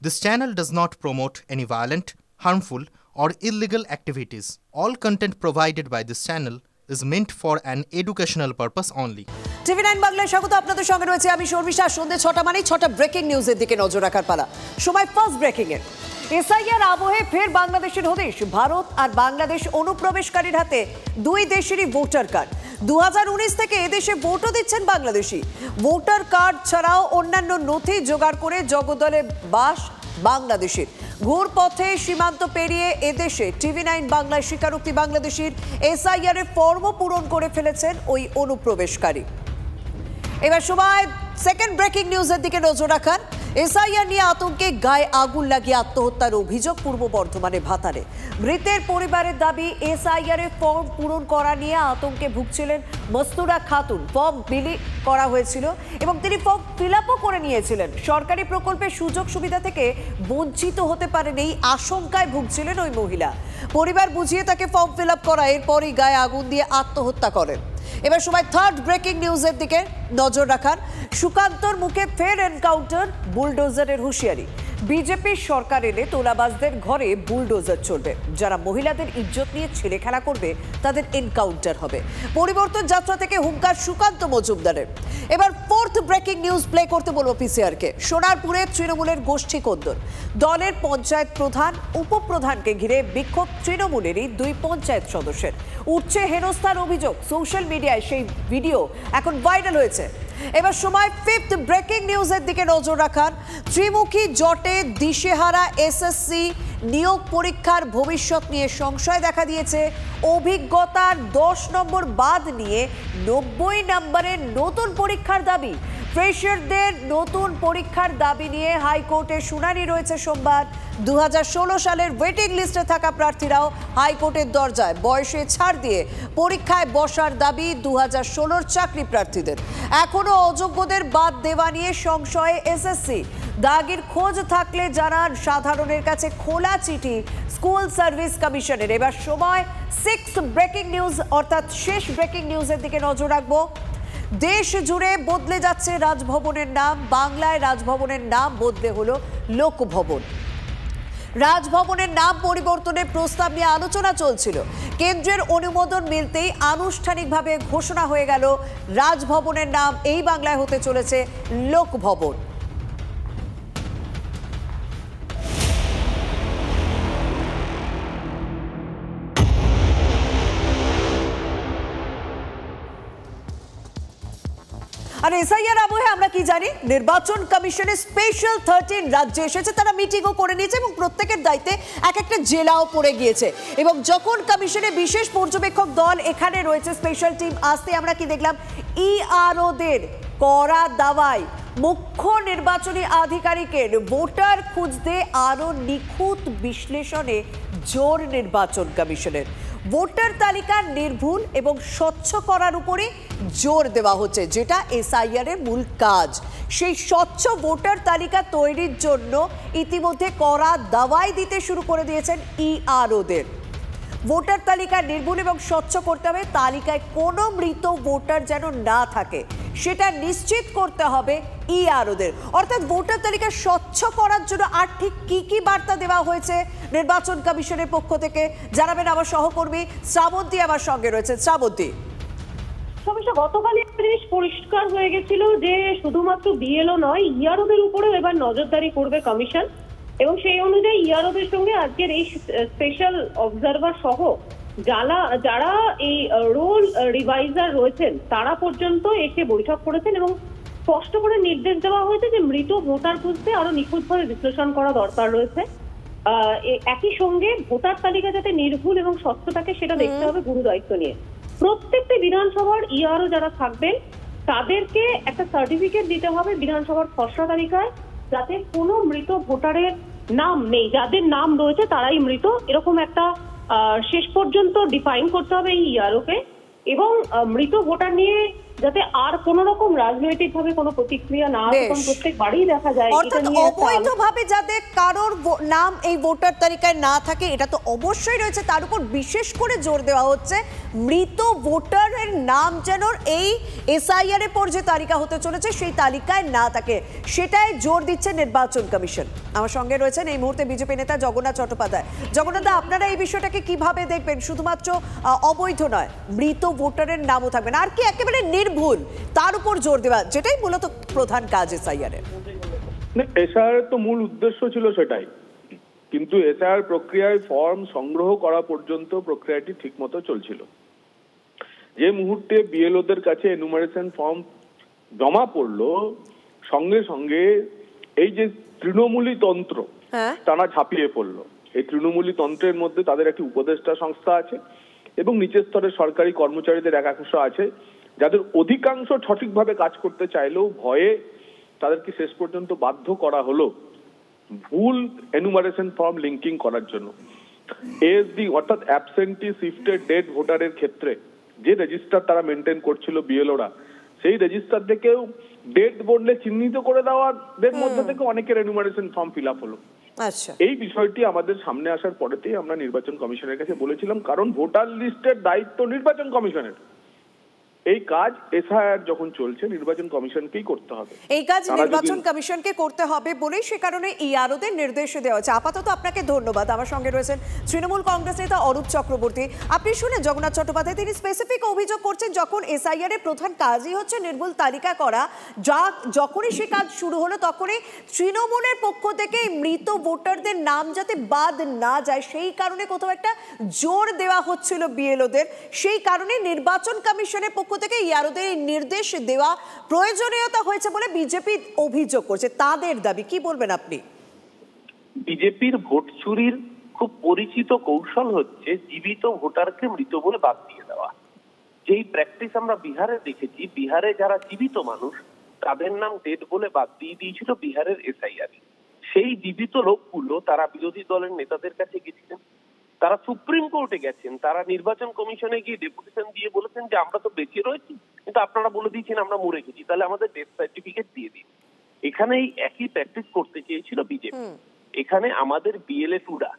This channel does not promote any violent, harmful, or illegal activities. All content provided by this channel is meant for an educational purpose only. TV9 বাংলায় স্বাগত আপনাদের সঙ্গে রয়েছে আমি শর্মিষ্ঠা। সন্ধ্যে 6টা মানে 6টা ব্রেকিং নিউজের দিকে নজর রাখার পালা। সময় ফার্স্ট ব্রেকিং এর। এসআইআর আবহে ফের বাংলাদেশের হদিশ। ভারত আর বাংলাদেশ অনুপ্রবেশকারীর হাতে দুই দেশেরই ভোটার কার্ড। 2019 থেকে এদেশে ভোটও দিচ্ছেন বাংলাদেশি। ভোটার কার্ড ছাড়াও অন্যান্য নথি জোগাড় করে জগদলে বাস বাংলাদেশের। ঘুরপথে সীমান্ত পেরিয়ে এদেশে TV9 বাংলায় স্বীকারোক্তি বাংলাদেশের এসআইআর এর ফর্ম পূরণ করে ফেলেছেন ওই অনুপ্রবেশকারী। এবার সময় সেকেন্ড ব্রেকিং নিউজের দিকে নজর রাখার। এসআইআর নিয়ে আতঙ্কে গায়ে আগুন লাগিয়ে আত্মহত্যার অভিযোগ পূর্ব বর্ধমানে ভাতারে। মৃতের পরিবারের দাবি এসআইআর এর ফর্ম পূরণ করা নিয়ে আতঙ্কে ভুগছিলেন মস্তুরা খাতুন। ফর্ম বিলি করা হয়েছিল এবং তিনি ফর্ম ফিল আপও করে নিয়েছিলেন। সরকারি প্রকল্পের সুযোগ সুবিধা থেকে বঞ্চিত হতে পারেন এই আশঙ্কায় ভুগছিলেন ওই মহিলা। পরিবার বুঝিয়ে তাকে ফর্ম ফিল আপ করা, এরপরই গায়ে আগুন দিয়ে আত্মহত্যা করেন। এবার সময় থার্ড ব্রেকিং নিউজের দিকে নজর রাখার। সুকান্তর মুখে ফের এনকাউন্টার, বুলডোজারের হুঁশিয়ারি। বিজেপির সরকার এলে তোলাবাজদের ঘরে বুলডোজার চলবে। যারা মহিলাদের ইজ্জত নিয়ে ছেলে খেলা করবে তাদের এনকাউন্টার হবে। পরিবর্তন যাত্রা থেকে হুঙ্কার সুকান্ত মজুমদারের। এবার ফোর্থ ব্রেকিং নিউজ প্লে করতে বলবো পিসিআরকে। সোনারপুরে তৃণমূলের গোষ্ঠী কোন্দল। দলের পঞ্চায়েত প্রধান উপপ্রধানকে ঘিরে বিক্ষোভ তৃণমূলেরই দুই পঞ্চায়েত সদস্যের। উঠছে হেনস্থার অভিযোগ। সোশ্যাল মিডিয়ায় সেই ভিডিও এখন ভাইরাল হয়েছে। এবার সময় ফিফথ ব্রেকিং নিউজের দিকে নজর রাখার। ত্রিমুখী জটে দিশেহারা এসএসসি নিয়োগ পরীক্ষার ভবিষ্যৎ নিয়ে সংশয় দেখা দিয়েছে। অভিজ্ঞতার 10 নম্বর বাদ নিয়ে 90 নম্বরের নতুন পরীক্ষার দাবি। ফ্রেশারদের নতুন পরীক্ষার দাবি নিয়ে হাইকোর্টে শুনানি রয়েছে সোমবার। 2016 সালের ওয়েটিং লিস্টে থাকা প্রার্থীরাও হাইকোর্টের দরজায়। বয়সে ছাড় দিয়ে পরীক্ষায় বসার দাবি 2016 চাকরি প্রার্থীদের। এখনো অযোগ্যদের বাদ দেওয়া নিয়ে সংশয়ে এসএসসি। দাগির খোঁজ থাকলে জানান, সাধারণের কাছে খোলা চিঠি স্কুল সার্ভিস কমিশনের। এবার সময় সিক্স ব্রেকিং নিউজ অর্থাৎ শেষ ব্রেকিং নিউজের দিকে নজর রাখবো। দেশ জুড়ে বদলে যাচ্ছে রাজভবনের নাম। বাংলায় রাজভবনের নাম বদলে হলো লোকভবন। রাজভবনের নাম পরিবর্তনের প্রস্তাব নিয়ে আলোচনা চলছিল। কেন্দ্রের অনুমোদন মিলতেই আনুষ্ঠানিকভাবে ঘোষণা হয়ে গেল রাজভবনের নাম এই বাংলায় হতে চলেছে লোকভবন। আর এসআইআর আবহে আমরা কি জানি, নির্বাচন কমিশনের স্পেশাল 13 রাজ্যে এসেছে। তারা মিটিংও করে নিয়েছে এবং প্রত্যেকের দায়িত্বে এক একটা জেলাও পড়ে গিয়েছে। এবং যখন কমিশনের বিশেষ পর্যবেক্ষক দল এখানে রয়েছে, স্পেশাল টিম আসতে আমরা কি দেখলাম, ইআরওদের কড়া দাওয়ায় মুখ্য নির্বাচনী আধিকারিকের ভোটার খুঁজতে আরো নিখুঁত বিশ্লেষণে জোর নির্বাচন কমিশনের। ভোটার তালিকা নির্ভুল এবং স্বচ্ছ করার উপরে জোর দেওয়া হচ্ছে, যেটা এসআইআর এর মূল কাজ। সেই স্বচ্ছ ভোটার তালিকা তৈরির জন্য ইতিমধ্যে কড়া দাওয়াই দিতে শুরু করে দিয়েছেন ইআরওদের। ভোটার তালিকা নির্ভুল এবং স্বচ্ছ করতে হবে। তালিকায় কোনো মৃত ভোটার যেন না থাকে সেটা নিশ্চিত করতে হবে ইআরওদের। অর্থাৎ ভোটার তালিকা স্বচ্ছ করার জন্য আর ঠিক কি কি বার্তা দেওয়া হয়েছে নির্বাচন কমিশনের পক্ষ থেকে জানাবেন আমার সহকর্মী শ্রাবন্তী আমার সঙ্গে রয়েছে। শ্রাবন্তী, গতকালই জিনিস পরিষ্কার হয়ে গেছিল যে শুধুমাত্র বিএলও নয়, ইআরওদের উপরেও এবার নজরদারি করবে কমিশন। এবং সেই অনুযায়ী ইআরওদের সঙ্গে আজকের এই স্পেশাল অবজারভার সহ যারা এই রোল রিভাইজার রয়েছেন তারা পর্যন্ত এসে বৈঠক করেছেন এবং স্পষ্ট করে নির্দেশ দেওয়া হয়েছে যে মৃত ভোটার খুঁজতে আরো নিখুঁতভাবে বিশ্লেষণ করা দরকার রয়েছে। একই সঙ্গে ভোটার তালিকা যাতে নির্ভুল এবং স্বচ্ছ থাকে সেটা দেখতে হবে গুরু দায়িত্ব নিয়ে। প্রত্যেকটি বিধানসভার ইআরও যারা থাকবেন তাদেরকে একটা সার্টিফিকেট দিতে হবে বিধানসভার খসড়া তালিকায়, যাতে কোনো মৃত ভোটারের নাম নেই, যাদের নাম রয়েছে তারাই মৃত, এরকম একটা শেষ পর্যন্ত ডিফাইন করতে হবে এই ইআরওকে। এবং মৃত ভোটার নিয়ে যাতে আর কোনো রকম রাজনৈতিক ভাবে কোনো প্রতিক্রিয়া না আসে, কারণ প্রত্যেক বাড়ি দেখা যায় অর্থাৎ অবৈধভাবে যাদের কারোর নাম এই ভোটার তালিকায় না থাকে এটা তো অবশ্যই রয়েছে, তার উপর বিশেষ করে জোর দেওয়া হচ্ছে মৃত ভোটারের নাম যেন এই এসআইআর এর পর যে তালিকা হতে চলেছে সেই তালিকায় না থাকে, সেটাই জোর দিচ্ছে নির্বাচন কমিশন। আমার সঙ্গে রয়েছেন এই মুহূর্তে বিজেপি নেতা জগন্নাথ চট্টোপাধ্যায়। জগন্নাথ দা, আপনারা এই বিষয়টাকে কিভাবে দেখবেন? শুধুমাত্র অবৈধ নয়, মৃত ভোটারের নামও থাকবে না, আর কি একেবারে নির্ভুল তার উপর জোর দেওয়া, যেটাই মূলত প্রধান কাজ এসআইআর এর। এসআইআর তো মূল উদ্দেশ্য ছিল সেটাই, কিন্তু এসআইআর প্রক্রিয়ায় ফর্ম সংগ্রহ করা পর্যন্ত প্রক্রিয়াটি ঠিকমতো চলছিল। যে মুহূর্তে বিএলওদের কাছে এনুমারেশন ফর্ম জমা পড়লো, সঙ্গে সঙ্গে এই যে তৃণমূলী তন্ত্র তারা ঝাঁপিয়ে পড়লো। এই তৃণমূলী তন্ত্রের মধ্যে তাদের একটি উপদেষ্টা সংস্থা আছে এবং নিচের স্তরের সরকারি কর্মচারীদের একাংশ আছে, যাদের অধিকাংশ সঠিকভাবে কাজ করতে চাইলেও ভয়ে তাদেরকে শেষ পর্যন্ত বাধ্য করা হলো ভুল এনুমারেশন ফর্ম লিঙ্কিং করার জন্য। এএসডি অর্থাৎ অ্যাবসেন্টি শিফটেড ডেড ভোটারের ক্ষেত্রে যে রেজিস্টার তারা মেনটেন করছিল বিএলওরা, সেই রেজিস্টার থেকেও ডেড বললে চিহ্নিত করে দেওয়াদের মধ্যে থেকে অনেকের এনুমারেশন ফর্ম ফিল আপ হলো। এই বিষয়টি আমাদের সামনে আসার পরেতেই আমরা নির্বাচন কমিশনের কাছে বলেছিলাম, কারণ ভোটার লিস্টের দায়িত্ব নির্বাচন কমিশনের। এই কাজ এসআইআর যখন চলছে নির্বাচন কমিশনকেই করতে হবে, এই কাজ নির্বাচন কমিশনকে করতে হবে বলেই সে কারণে ইআরওদের নির্দেশ দেওয়া হচ্ছে। আপাতত আপনাকে ধন্যবাদ। আমার সঙ্গে রয়েছেন তৃণমূল কংগ্রেস নেতা অরূপ চক্রবর্তী। আপনি শুনেন জগন্নাথ চট্টোপাধ্যায় তিনি স্পেসিফিক অভিযোগ করছেন, যখন এসআইআর এর প্রধান কাজই হচ্ছে নির্ভুল তালিকা করা, যখনই সে কাজ শুরু হলো তখনই তৃণমূলের পক্ষ থেকে মৃত ভোটারদের নাম যাতে বাদ না যায় সেই কারণে কোথাও একটা জোর দেওয়া হচ্ছিল বিএলওদের। সেই কারণে নির্বাচন কমিশনের পক্ষ থেকে ইআরওদের নির্দেশ দেওয়া প্রয়োজনীয়তা হয়েছে বলে বিজেপি অভিযোগ করছে, তাদের দাবি। কি বলবেন আপনি? বিজেপির ভোট চুরির খুব পরিচিত কৌশল হচ্ছে জীবিত ভোটারকে মৃত বলে বাদ দিয়ে দেওয়া। যেই প্র্যাকটিস আমরা বিহারে দেখেছি, বিহারে যারা জীবিত মানুষ তাদের নাম ডেড বলে বাদ দিয়ে দিয়েছিল বিহারের এসআইআর। সেই জীবিত লোকগুলো তারা বিরোধী দলের নেতাদের কাছে গেছিলেন, তারা সুপ্রিম কোর্টে গেছেন, তারা নির্বাচন কমিশনে গিয়ে ডেপুটেশন দিয়ে বলেছেন যে আমরা তো বেঁচে রয়েছি, কিন্তু আপনারা বলে দিয়েছেন আমরা মরে গেছি, তাহলে আমাদের ডেথ সার্টিফিকেট দিয়ে দিন। এখানে এই একই প্র্যাকটিস করতে চেয়েছিল বিজেপি। এখানে আমাদের বিএলএ-2রা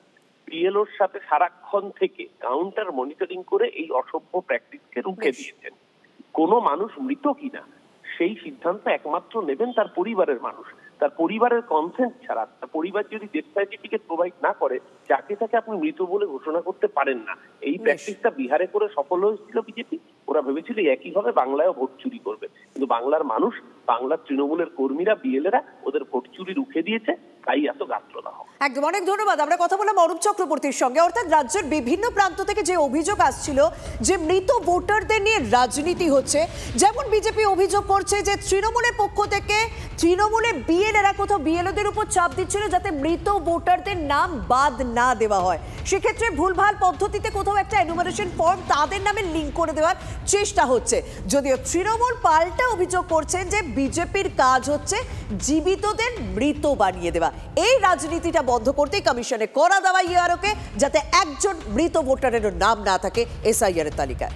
বিএলওর সাথে সারাক্ষণ থেকে কাউন্টার মনিটরিং করে এই অসভ্য প্র্যাকটিসকে রুখে দিয়েছেন। কোনো মানুষ মৃত কিনা সেই সিদ্ধান্ত একমাত্র নেবেন তার পরিবারের মানুষ। তার পরিবারের কনসেন্ট ছাড়া, তার পরিবার যদি ডেথ সার্টিফিকেট প্রোভাইড না করে, যাকে তাকে আপনি মৃত বলে ঘোষণা করতে পারেন না। এই প্র্যাকটিসটা বিহারে করে সফল হয়েছিল বিজেপি। ওরা ভেবেছিল একইভাবে বাংলায়ও ভোট চুরি করবে, কিন্তু বাংলার মানুষ, বাংলার তৃণমূলের কর্মীরা, বিএলএরা ওদের ভোট চুরি রুখে দিয়েছে, তাই এত গাত্রদাহ। একদম, অনেক ধন্যবাদ। আমরা কথা বললাম অরূপ চক্রবর্তীর সঙ্গে। অর্থাৎ রাজ্যের বিভিন্ন প্রান্ত থেকে যে অভিযোগ আসছিল যে মৃত ভোটারদের নিয়ে রাজনীতি হচ্ছে, যেমন বিজেপি অভিযোগ করছে যে তৃণমূলের পক্ষ থেকে তৃণমূলের বিএলএরা কোথাও বিএলওদের উপর চাপ দিচ্ছিল যাতে মৃত ভোটারদের নাম বাদ না দেওয়া হয়। সেক্ষেত্রে ভুলভাল পদ্ধতিতে কোথাও একটা এনুমারেশন ফর্ম তাদের নামে লিঙ্ক করে দেওয়ার চেষ্টা হচ্ছে। যদিও তৃণমূল পাল্টা অভিযোগ করছেন যে বিজেপির কাজ হচ্ছে জীবিতদের মৃত বানিয়ে দেওয়া। এই রাজনীতিটা বন্ধ করতেই কমিশনে করা দেওয়া ইআরওকে, যাতে একজন মৃত ভোটারের নাম না থাকে এসআইআর এর তালিকায়।